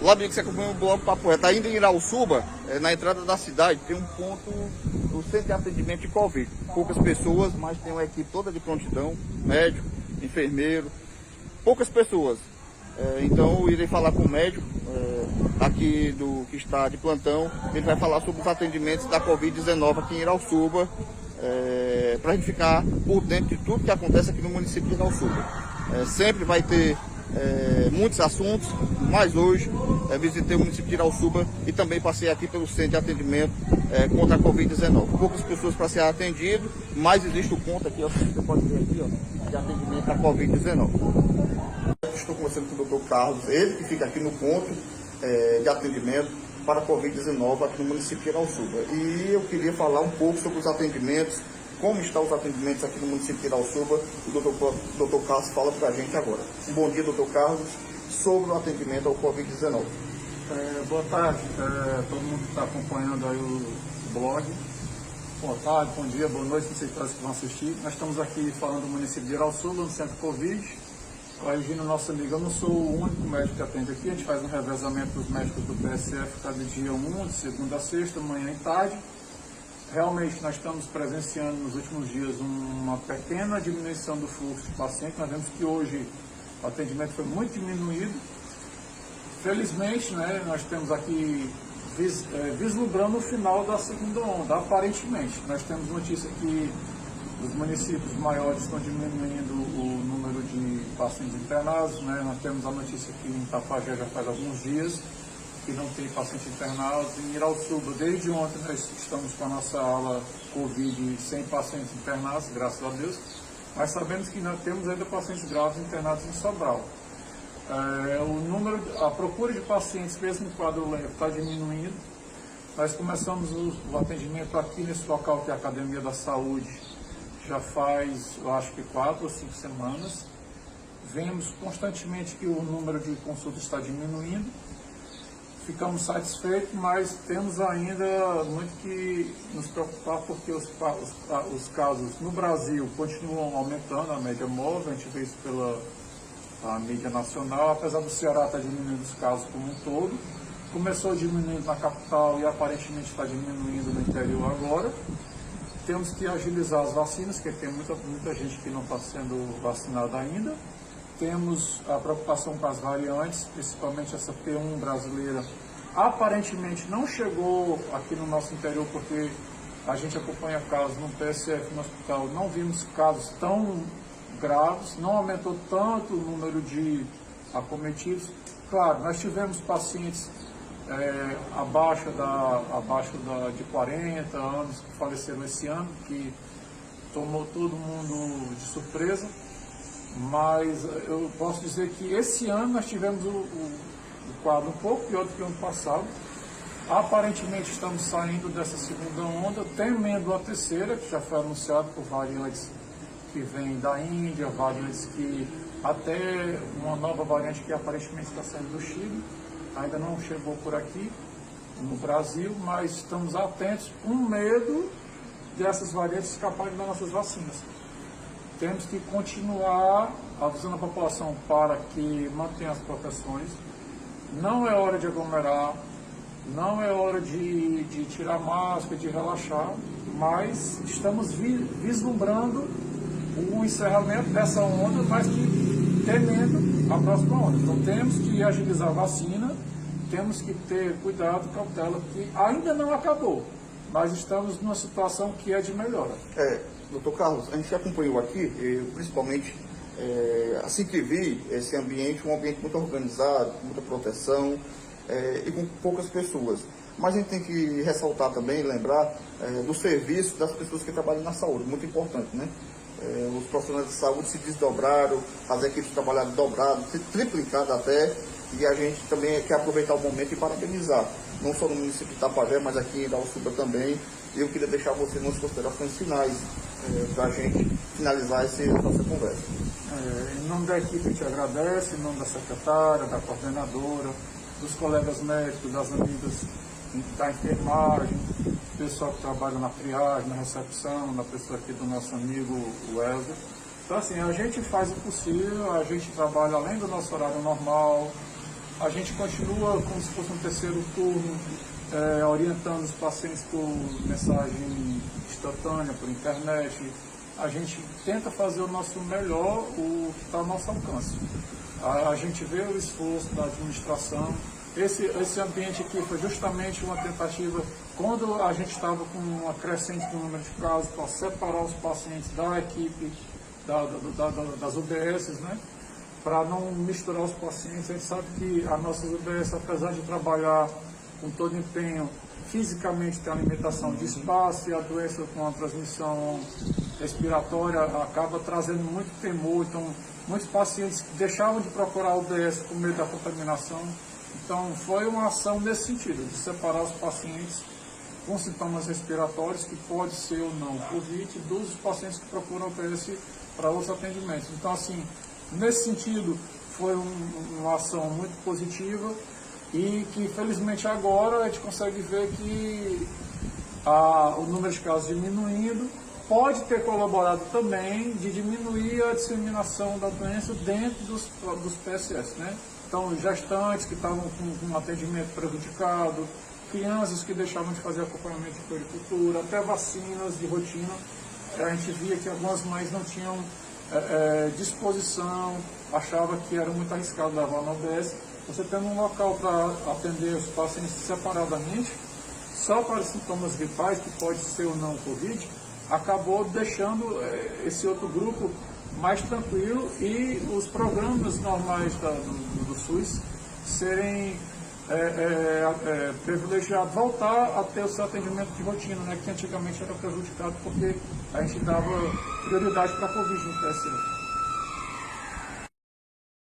Lá bem que você acompanha o bloco Papo Reto, ainda em Irauçuba, na entrada da cidade, tem um ponto do centro de atendimento de Covid. Poucas pessoas, mas tem uma equipe toda de prontidão, médico, enfermeiro, poucas pessoas. Então eu irei falar com o médico aqui que está de plantão. Ele vai falar sobre os atendimentos da Covid-19 aqui em Irauçuba, para a gente ficar por dentro de tudo que acontece aqui no município de Irauçuba. Sempre vai ter muitos assuntos, mas hoje visitei o município de Irauçuba e também passei aqui pelo centro de atendimento contra a Covid-19. Poucas pessoas para ser atendido, mas existe o ponto aqui, ó, você pode ver aqui, ó, de atendimento à Covid-19. Estou conversando com o Dr. Carlos, ele que fica aqui no ponto de atendimento para a Covid-19 aqui no município de Irauçuba. E eu queria falar um pouco sobre os atendimentos, como estão os atendimentos aqui no município de Irauçuba. O Dr. Carlos fala para a gente agora. Um bom dia, Dr. Carlos, sobre o atendimento ao Covid-19. Boa tarde, todo mundo que está acompanhando aí o blog. Boa tarde, bom dia, boa noite, não sei para que vão assistir. Nós estamos aqui falando do município de Irauçuba, no centro Covid. Corrigindo o nosso amigo, eu não sou o único médico que atende aqui, a gente faz um revezamento dos médicos do PSF cada dia de segunda a sexta, manhã e tarde. Realmente nós estamos presenciando nos últimos dias uma pequena diminuição do fluxo de pacientes. Nós vemos que hoje o atendimento foi muito diminuído. Felizmente, né, nós temos aqui vislumbrando o final da segunda onda, aparentemente. Nós temos notícia que os municípios maiores estão diminuindo o número de pacientes internados, né? Nós temos a notícia que em Itapajé já faz alguns dias que não tem pacientes internados. Em Irauçuba, desde ontem, nós estamos com a nossa ala Covid sem pacientes internados, graças a Deus, mas sabemos que nós temos ainda pacientes graves internados em Sobral. A procura de pacientes, mesmo em quadro leve, está diminuindo. Nós começamos o atendimento aqui nesse local, que é a Academia da Saúde, já faz, eu acho que 4 ou 5 semanas. Vemos constantemente que o número de consultas está diminuindo. Ficamos satisfeitos, mas temos ainda muito que nos preocupar, porque os casos no Brasil continuam aumentando, a média móvel, a gente vê isso pela mídia nacional, apesar do Ceará estar diminuindo os casos como um todo. Começou diminuindo na capital e aparentemente está diminuindo no interior agora. Temos que agilizar as vacinas, porque tem muita gente que não está sendo vacinada ainda. Temos a preocupação com as variantes, principalmente essa P1 brasileira. Aparentemente não chegou aqui no nosso interior, porque a gente acompanha casos no PSF, no hospital. Não vimos casos tão graves, não aumentou tanto o número de acometidos. Claro, nós tivemos pacientes abaixo de 40 anos que faleceram esse ano, que tomou todo mundo de surpresa, mas eu posso dizer que esse ano nós tivemos o quadro um pouco pior do que o ano passado. Aparentemente estamos saindo dessa segunda onda, temendo a terceira, que já foi anunciado por variantes que vêm da Índia, variantes que até uma nova variante que aparentemente está saindo do Chile. Ainda não chegou por aqui no Brasil, mas estamos atentos com medo dessas variantes escaparem das nossas vacinas. Temos que continuar avisando a população para que mantenha as proteções. Não é hora de aglomerar, não é hora de tirar máscara, de relaxar, mas estamos vislumbrando o encerramento dessa onda, mas que temendo a próxima onda. Então temos que agilizar a vacina, temos que ter cuidado, cautela, porque ainda não acabou, mas estamos numa situação que é de melhora. Doutor Carlos, a gente acompanhou aqui, principalmente assim que vi esse ambiente, um ambiente muito organizado, com muita proteção e com poucas pessoas. Mas a gente tem que ressaltar também e lembrar do serviço das pessoas que trabalham na saúde, muito importante, né? Os profissionais de saúde se desdobraram, as equipes trabalharam dobradas, triplicadas até, e a gente também quer aproveitar o momento e parabenizar, não só no município de Itapajé, mas aqui em Irauçuba também. Eu queria deixar você nas considerações finais para a gente finalizar essa nossa conversa. Em nome da equipe, eu te agradeço, em nome da secretária, da coordenadora, dos colegas médicos, das amigas da enfermagem, pessoal que trabalha na triagem, na recepção, na pessoa aqui do nosso amigo Wesley. Então assim, a gente faz o possível, a gente trabalha além do nosso horário normal, A gente continua como se fosse um terceiro turno, orientando os pacientes por mensagem instantânea, por internet. A gente tenta fazer o nosso melhor, o que está ao nosso alcance. A gente vê o esforço da administração. Esse ambiente aqui foi justamente uma tentativa, quando a gente estava com uma crescente no número de casos, para separar os pacientes da equipe das UBSs, né? Para não misturar os pacientes. A gente sabe que as nossas UBS, apesar de trabalhar com todo empenho, fisicamente tem a limitação de espaço, e a doença com a transmissão respiratória acaba trazendo muito temor. Então, muitos pacientes deixavam de procurar a UBS por medo da contaminação. Então, foi uma ação nesse sentido, de separar os pacientes com sintomas respiratórios, que pode ser ou não Covid, dos pacientes que procuram a UBS para outros atendimentos. Então, assim, nesse sentido, foi uma ação muito positiva e que, felizmente, agora a gente consegue ver que o número de casos diminuindo pode ter colaborado também de diminuir a disseminação da doença dentro dos PSS, né? Então, gestantes que estavam com um atendimento prejudicado, crianças que deixavam de fazer acompanhamento de puericultura, até vacinas de rotina. A gente via que algumas mães não tinham disposição, achava que era muito arriscado levar na UBS. Você tendo um local para atender os pacientes separadamente, só para sintomas gripais, que pode ser ou não Covid, acabou deixando esse outro grupo mais tranquilo e os programas normais do SUS serem privilegiados, voltar a ter o seu atendimento de rotina, né, que antigamente era prejudicado porque a gente dava prioridade para a Covid no PSF.